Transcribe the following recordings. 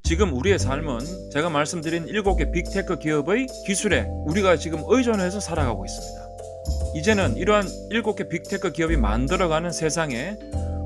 지금 우리의 삶은 제가 말씀드린 7개 빅테크 기업의 기술에 우리가 지금 의존해서 살아가고 있습니다. 이제는 이러한 7개 빅테크 기업이 만들어가는 세상에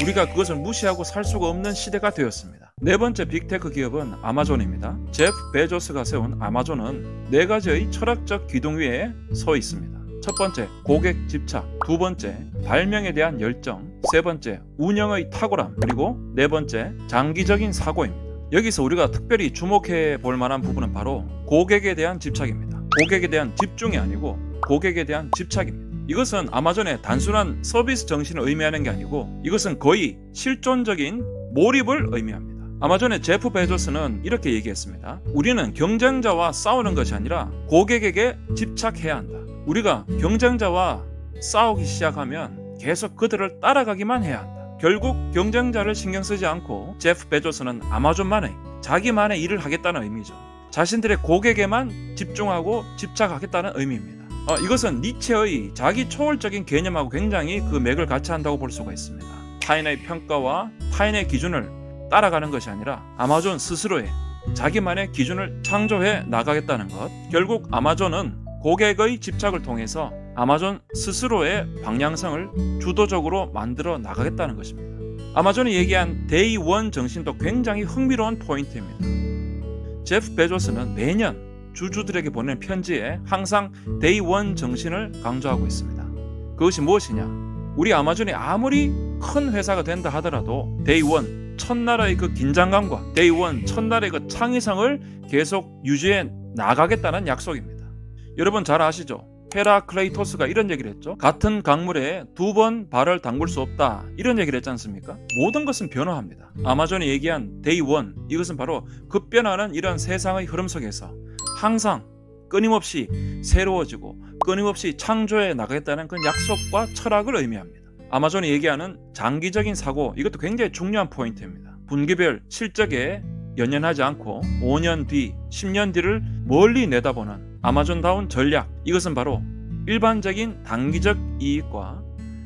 우리가 그것을 무시하고 살 수가 없는 시대가 되었습니다. 네 번째 빅테크 기업은 아마존입니다. 제프 베조스가 세운 아마존은 4가지의 철학적 기둥 위에 서 있습니다. 첫 번째, 고객 집착. 두 번째, 발명에 대한 열정. 세 번째, 운영의 탁월함. 그리고 네 번째, 장기적인 사고입니다. 여기서 우리가 특별히 주목해 볼 만한 부분은 바로 고객에 대한 집착입니다. 고객에 대한 집중이 아니고 고객에 대한 집착입니다. 이것은 아마존의 단순한 서비스 정신을 의미하는 게 아니고 이것은 거의 실존적인 몰입을 의미합니다. 아마존의 제프 베조스는 이렇게 얘기했습니다. 우리는 경쟁자와 싸우는 것이 아니라 고객에게 집착해야 한다. 우리가 경쟁자와 싸우기 시작하면 계속 그들을 따라가기만 해야 한다. 결국 경쟁자를 신경 쓰지 않고 제프 베조스는 아마존만의 자기만의 일을 하겠다는 의미죠. 자신들의 고객에만 집중하고 집착하겠다는 의미입니다. 이것은 니체의 자기 초월적인 개념하고 굉장히 그 맥을 같이 한다고 볼 수가 있습니다. 타인의 평가와 타인의 기준을 따라가는 것이 아니라 아마존 스스로의 자기만의 기준을 창조해 나가겠다는 것. 결국 아마존은 고객의 집착을 통해서 아마존 스스로의 방향성을 주도적으로 만들어 나가겠다는 것입니다. 아마존이 얘기한 데이 원 정신도 굉장히 흥미로운 포인트입니다. 제프 베조스는 매년 주주들에게 보내는 편지에 항상 데이 원 정신을 강조하고 있습니다. 그것이 무엇이냐? 우리 아마존이 아무리 큰 회사가 된다 하더라도 데이 원 첫날의 그 긴장감과 데이 원 첫날의 그 창의성을 계속 유지해 나가겠다는 약속입니다. 여러분 잘 아시죠? 헤라클레이토스가 이런 얘기를 했죠. 같은 강물에 2번 발을 담글 수 없다. 이런 얘기를 했지 않습니까? 모든 것은 변화합니다. 아마존이 얘기한 데이 원, 이것은 바로 급변하는 이런 세상의 흐름 속에서 항상 끊임없이 새로워지고 끊임없이 창조해 나가겠다는 그 약속과 철학을 의미합니다. 아마존이 얘기하는 장기적인 사고, 이것도 굉장히 중요한 포인트입니다. 분기별 실적에 연연하지 않고 5년 뒤, 10년 뒤를 멀리 내다보는 아마존다운 전략, 이것은 바로 일반적인 단기적 이익과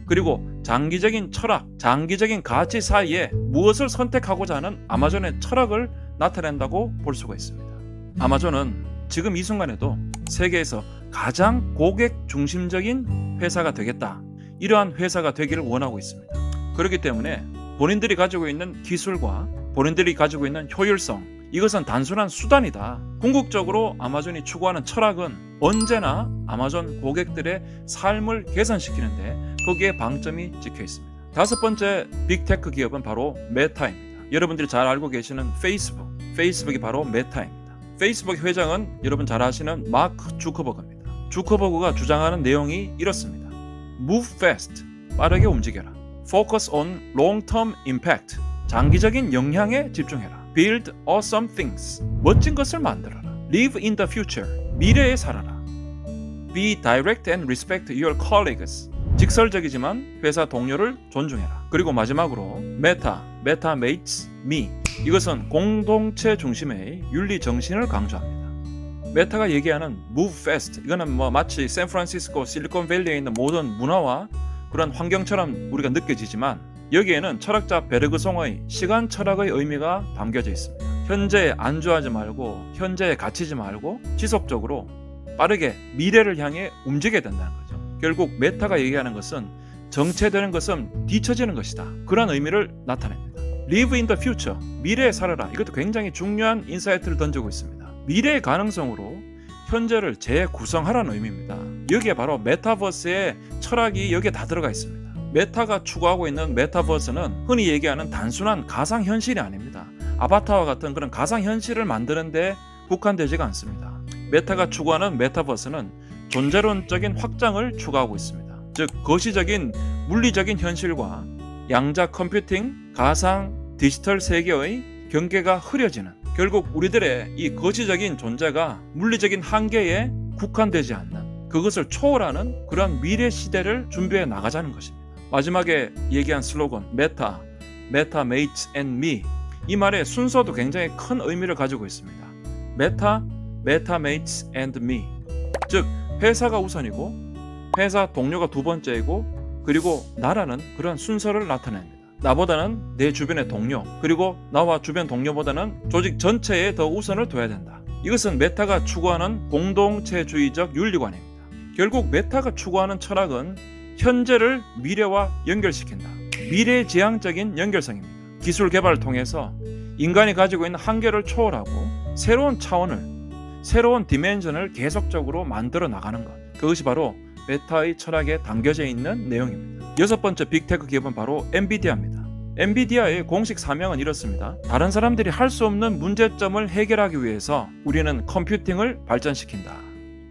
그리고 장기적인 철학, 장기적인 가치 사이에 무엇을 선택하고자 하는 아마존의 철학을 나타낸다고 볼 수가 있습니다. 아마존은 지금 이 순간에도 세계에서 가장 고객 중심적인 회사가 되겠다, 이러한 회사가 되기를 원하고 있습니다. 그렇기 때문에 본인들이 가지고 있는 기술과 본인들이 가지고 있는 효율성, 이것은 단순한 수단이다. 궁극적으로 아마존이 추구하는 철학은 언제나 아마존 고객들의 삶을 개선시키는데 거기에 방점이 찍혀 있습니다. 다섯 번째 빅테크 기업은 바로 메타입니다. 여러분들이 잘 알고 계시는 페이스북이 바로 메타입니다. 페이스북 회장은 여러분 잘 아시는 마크 주커버그입니다. 주커버그가 주장하는 내용이 이렇습니다. Move fast, 빠르게 움직여라. Focus on long-term impact, 장기적인 영향에 집중해라. Build awesome things, 멋진 것을 만들어라. Live in the future, 미래에 살아라. Be direct and respect your colleagues, 직설적이지만 회사 동료를 존중해라. 그리고 마지막으로 Meta mates me, 이것은 공동체 중심의 윤리 정신을 강조합니다. 메타가 얘기하는 move fast, 이거는 마치 샌프란시스코 실리콘밸리에 있는 모든 문화와 그런 환경처럼 우리가 느껴지지만 여기에는 철학자 베르그송의 시간 철학의 의미가 담겨져 있습니다. 현재에 안주하지 말고 현재에 갇히지 말고 지속적으로 빠르게 미래를 향해 움직여야 된다는 거죠. 결국 메타가 얘기하는 것은 정체되는 것은 뒤처지는 것이다, 그런 의미를 나타냅니다. Live in the future, 미래에 살아라. 이것도 굉장히 중요한 인사이트를 던지고 있습니다. 미래의 가능성으로 현재를 재구성하라는 의미입니다. 여기에 바로 메타버스의 철학이 여기에 다 들어가 있습니다. 메타가 추구하고 있는 메타버스는 흔히 얘기하는 단순한 가상현실이 아닙니다. 아바타와 같은 그런 가상현실을 만드는데 국한되지가 않습니다. 메타가 추구하는 메타버스는 존재론적인 확장을 추구하고 있습니다. 즉 거시적인 물리적인 현실과 양자 컴퓨팅, 가상, 디지털 세계의 경계가 흐려지는, 결국 우리들의 이 거시적인 존재가 물리적인 한계에 국한되지 않는, 그것을 초월하는 그런 미래 시대를 준비해 나가자는 것입니다. 마지막에 얘기한 슬로건 Meta mates and me, 이 말의 순서도 굉장히 큰 의미를 가지고 있습니다. Meta mates and me, 즉 회사가 우선이고 회사 동료가 두 번째이고 그리고 나라는 그런 순서를 나타냅니다. 나보다는 내 주변의 동료, 그리고 나와 주변 동료보다는 조직 전체에 더 우선을 둬야 된다. 이것은 메타가 추구하는 공동체주의적 윤리관입니다. 결국 메타가 추구하는 철학은 현재를 미래와 연결시킨다. 미래지향적인 연결성입니다. 기술 개발을 통해서 인간이 가지고 있는 한계를 초월하고 새로운 차원을, 새로운 디멘전을 계속적으로 만들어 나가는 것. 그것이 바로 메타의 철학에 담겨져 있는 내용입니다. 여섯 번째 빅테크 기업은 바로 엔비디아입니다. 엔비디아의 공식 사명은 이렇습니다. 다른 사람들이 할 수 없는 문제점을 해결하기 위해서 우리는 컴퓨팅을 발전시킨다.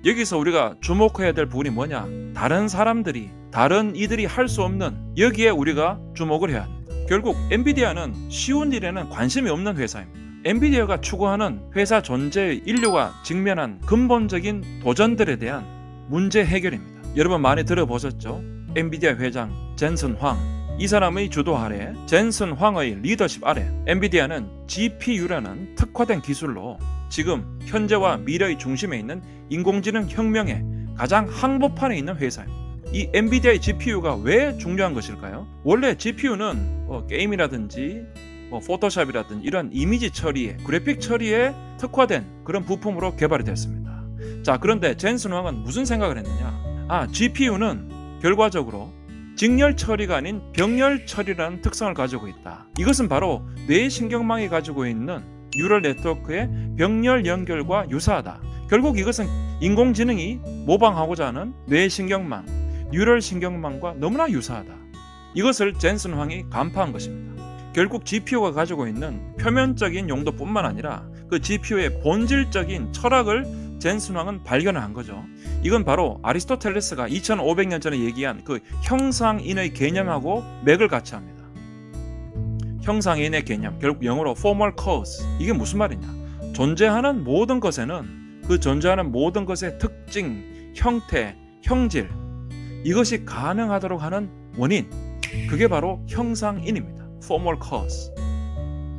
여기서 우리가 주목해야 될 부분이 뭐냐? 다른 사람들이, 다른 이들이 할 수 없는, 여기에 우리가 주목을 해야 합니다. 결국 엔비디아는 쉬운 일에는 관심이 없는 회사입니다. 엔비디아가 추구하는 회사 존재의 인류가 직면한 근본적인 도전들에 대한 문제 해결입니다. 여러분 많이 들어보셨죠? 엔비디아 회장 젠슨 황. 이 사람의 주도 아래, 젠슨 황의 리더십 아래 엔비디아는 GPU라는 특화된 기술로 지금 현재와 미래의 중심에 있는 인공지능 혁명의 가장 항복판에 있는 회사입니다. 이 엔비디아의 GPU가 왜 중요한 것일까요? 원래 GPU는 게임이라든지 포토샵이라든지 이런 이미지 처리에, 그래픽 처리에 특화된 그런 부품으로 개발이 됐습니다. 자, 그런데 젠슨 황은 무슨 생각을 했느냐? GPU는 결과적으로 직렬 처리가 아닌 병렬 처리라는 특성을 가지고 있다. 이것은 바로 뇌신경망이 가지고 있는 뉴럴 네트워크의 병렬 연결과 유사하다. 결국 이것은 인공지능이 모방하고자 하는 뇌신경망, 뉴럴 신경망과 너무나 유사하다. 이것을 젠슨 황이 간파한 것입니다. 결국 GPU가 가지고 있는 표면적인 용도뿐만 아니라 그 GPU의 본질적인 철학을 젠슨 황은 발견을 한 거죠. 이건 바로 아리스토텔레스가 2500년 전에 얘기한 그 형상인의 개념하고 맥을 같이 합니다. 형상인의 개념, 결국 영어로 formal cause. 이게 무슨 말이냐? 존재하는 모든 것에는 그 존재하는 모든 것의 특징, 형태, 형질, 이것이 가능하도록 하는 원인, 그게 바로 형상인입니다. formal cause.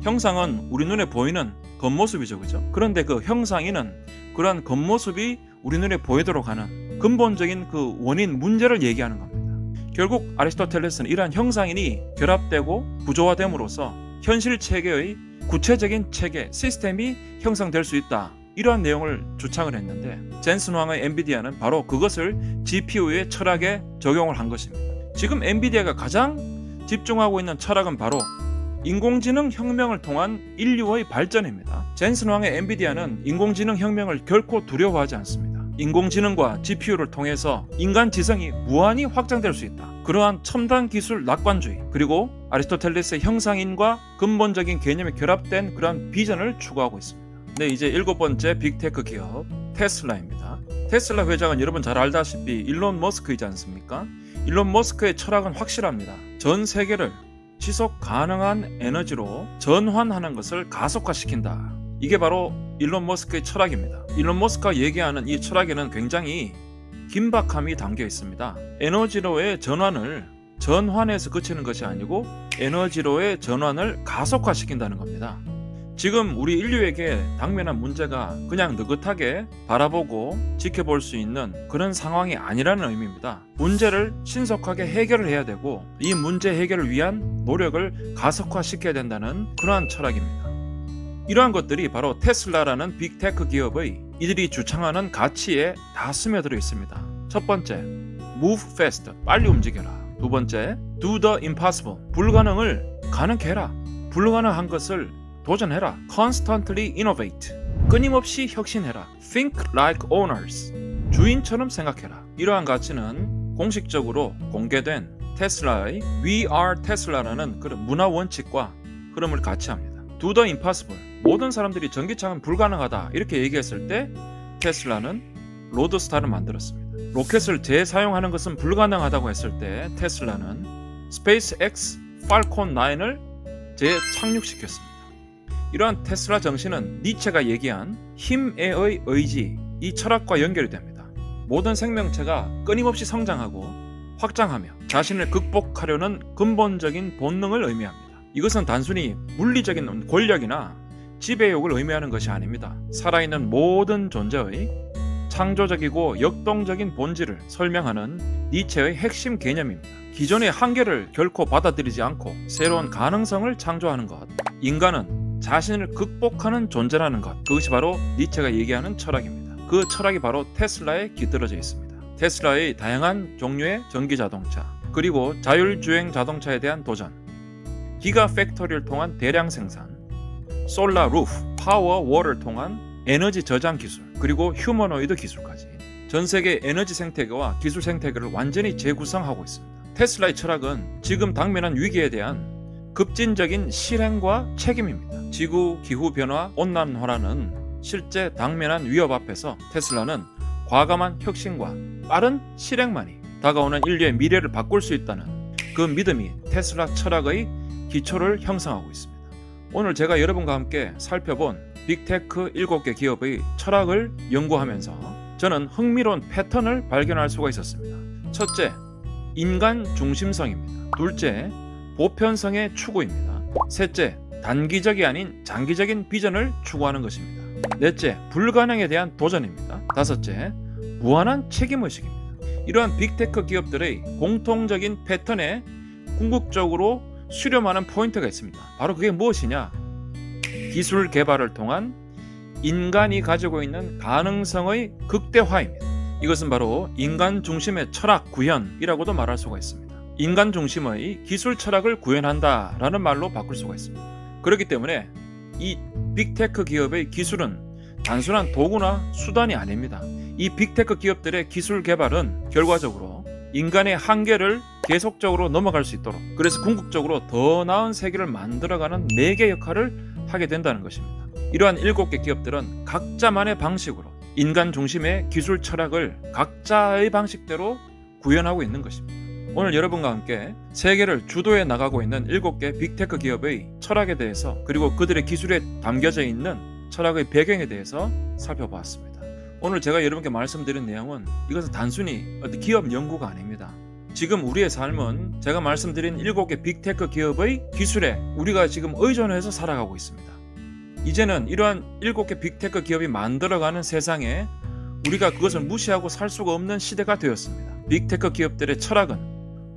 형상은 우리 눈에 보이는 겉모습이죠, 그죠? 그런데 그 형상인은 그러한 겉모습이 우리 눈에 보이도록 하는 근본적인 그 원인, 문제를 얘기하는 겁니다. 결국 아리스토텔레스는 이러한 형상인이 결합되고 구조화됨으로써 현실 체계의 구체적인 체계, 시스템이 형성될 수 있다. 이러한 내용을 주창을 했는데 젠슨 황의 엔비디아는 바로 그것을 GPU의 철학에 적용을 한 것입니다. 지금 엔비디아가 가장 집중하고 있는 철학은 바로 인공지능 혁명을 통한 인류의 발전입니다. 젠슨 황의 엔비디아는 인공지능 혁명을 결코 두려워하지 않습니다. 인공지능과 GPU를 통해서 인간 지성이 무한히 확장될 수 있다. 그러한 첨단 기술 낙관주의, 그리고 아리스토텔레스의 형상인과 근본적인 개념이 결합된 그러한 비전을 추구하고 있습니다. 네, 이제 일곱 번째 빅테크 기업 테슬라입니다. 테슬라 회장은 여러분 잘 알다시피 일론 머스크이지 않습니까? 일론 머스크의 철학은 확실합니다. 전 세계를 지속 가능한 에너지로 전환하는 것을 가속화시킨다. 이게 바로 일론 머스크의 철학입니다. 일론 머스크가 얘기하는 이 철학에는 굉장히 긴박함이 담겨 있습니다. 에너지로의 전환을 전환해서 그치는 것이 아니고 에너지로의 전환을 가속화시킨다는 겁니다. 지금 우리 인류에게 당면한 문제가 그냥 느긋하게 바라보고 지켜볼 수 있는 그런 상황이 아니라는 의미입니다. 문제를 신속하게 해결을 해야 되고 이 문제 해결을 위한 노력을 가속화시켜야 된다는 그러한 철학입니다. 이러한 것들이 바로 테슬라라는 빅테크 기업의 이들이 주창하는 가치에 다 스며들어 있습니다. 첫 번째, move fast, 빨리 움직여라. 두 번째, do the impossible, 불가능을 가능케 해라. 불가능한 것을 도전해라. constantly innovate, 끊임없이 혁신해라. think like owners, 주인처럼 생각해라. 이러한 가치는 공식적으로 공개된 테슬라의 We are Tesla라는 그런 문화 원칙과 흐름을 같이 합니다. Do the impossible, 모든 사람들이 전기차는 불가능하다 이렇게 얘기했을 때 테슬라는 로드스타를 만들었습니다. 로켓을 재사용하는 것은 불가능하다고 했을 때 테슬라는 스페이스X 팔콘 9을 재착륙시켰습니다. 이러한 테슬라 정신은 니체가 얘기한 힘의 의지, 이 철학과 연결이 됩니다. 모든 생명체가 끊임없이 성장하고 확장하며 자신을 극복하려는 근본적인 본능을 의미합니다. 이것은 단순히 물리적인 권력이나 지배욕을 의미하는 것이 아닙니다. 살아있는 모든 존재의 창조적이고 역동적인 본질을 설명하는 니체의 핵심 개념입니다. 기존의 한계를 결코 받아들이지 않고 새로운 가능성을 창조하는 것. 인간은 자신을 극복하는 존재라는 것. 그것이 바로 니체가 얘기하는 철학입니다. 그 철학이 바로 테슬라에 깃들어져 있습니다. 테슬라의 다양한 종류의 전기 자동차, 그리고 자율주행 자동차에 대한 도전, 기가 팩토리를 통한 대량 생산, 솔라 루프, 파워 월을 통한 에너지 저장 기술, 그리고 휴머노이드 기술까지 전 세계 에너지 생태계와 기술 생태계를 완전히 재구성하고 있습니다. 테슬라의 철학은 지금 당면한 위기에 대한 급진적인 실행과 책임입니다. 지구 기후 변화, 온난화라는 실제 당면한 위협 앞에서 테슬라는 과감한 혁신과 빠른 실행만이 다가오는 인류의 미래를 바꿀 수 있다는 그 믿음이 테슬라 철학의 기초를 형성하고 있습니다. 오늘 제가 여러분과 함께 살펴본 빅테크 7개 기업의 철학을 연구하면서 저는 흥미로운 패턴을 발견할 수가 있었습니다. 첫째, 인간 중심성입니다. 둘째, 보편성의 추구입니다. 셋째, 단기적이 아닌 장기적인 비전을 추구하는 것입니다. 넷째, 불가능에 대한 도전입니다. 다섯째, 무한한 책임의식입니다. 이러한 빅테크 기업들의 공통적인 패턴에 궁극적으로 수렴하는 포인트가 있습니다. 바로 그게 무엇이냐? 기술 개발을 통한 인간이 가지고 있는 가능성의 극대화입니다. 이것은 바로 인간 중심의 철학 구현이라고도 말할 수가 있습니다. 인간 중심의 기술 철학을 구현한다라는 말로 바꿀 수가 있습니다. 그렇기 때문에 이 빅테크 기업의 기술은 단순한 도구나 수단이 아닙니다. 이 빅테크 기업들의 기술 개발은 결과적으로 인간의 한계를 계속적으로 넘어갈 수 있도록, 그래서 궁극적으로 더 나은 세계를 만들어가는 매개 역할을 하게 된다는 것입니다. 이러한 7개 기업들은 각자만의 방식으로 인간 중심의 기술 철학을 각자의 방식대로 구현하고 있는 것입니다. 오늘 여러분과 함께 세계를 주도해 나가고 있는 7개 빅테크 기업의 철학에 대해서, 그리고 그들의 기술에 담겨져 있는 철학의 배경에 대해서 살펴보았습니다. 오늘 제가 여러분께 말씀드린 내용은 이것은 단순히 어떤 기업 연구가 아닙니다. 지금 우리의 삶은 제가 말씀드린 7개 빅테크 기업의 기술에 우리가 지금 의존해서 살아가고 있습니다. 이제는 이러한 7개 빅테크 기업이 만들어가는 세상에 우리가 그것을 무시하고 살 수가 없는 시대가 되었습니다. 빅테크 기업들의 철학은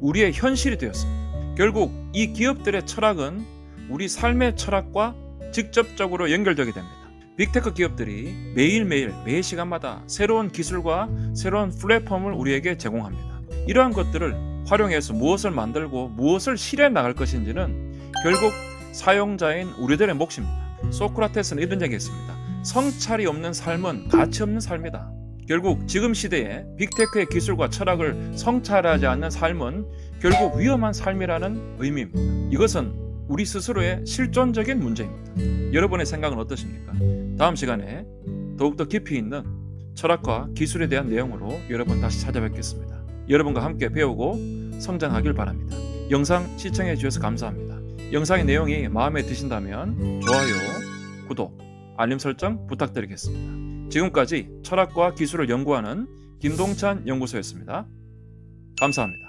우리의 현실이 되었습니다. 결국 이 기업들의 철학은 우리 삶의 철학과 직접적으로 연결되게 됩니다. 빅테크 기업들이 매일매일 매 시간마다 새로운 기술과 새로운 플랫폼을 우리에게 제공합니다. 이러한 것들을 활용해서 무엇을 만들고 무엇을 실현해 나갈 것인지는 결국 사용자인 우리들의 몫입니다. 소크라테스는 이런 얘기했습니다. 성찰이 없는 삶은 가치 없는 삶이다. 결국 지금 시대에 빅테크의 기술과 철학을 성찰하지 않는 삶은 결국 위험한 삶이라는 의미입니다. 이것은 우리 스스로의 실존적인 문제입니다. 여러분의 생각은 어떠십니까? 다음 시간에 더욱더 깊이 있는 철학과 기술에 대한 내용으로 여러분 다시 찾아뵙겠습니다. 여러분과 함께 배우고 성장하길 바랍니다. 영상 시청해 주셔서 감사합니다. 영상의 내용이 마음에 드신다면 좋아요, 구독, 알림 설정 부탁드리겠습니다. 지금까지 철학과 기술을 연구하는 김동찬 연구소였습니다. 감사합니다.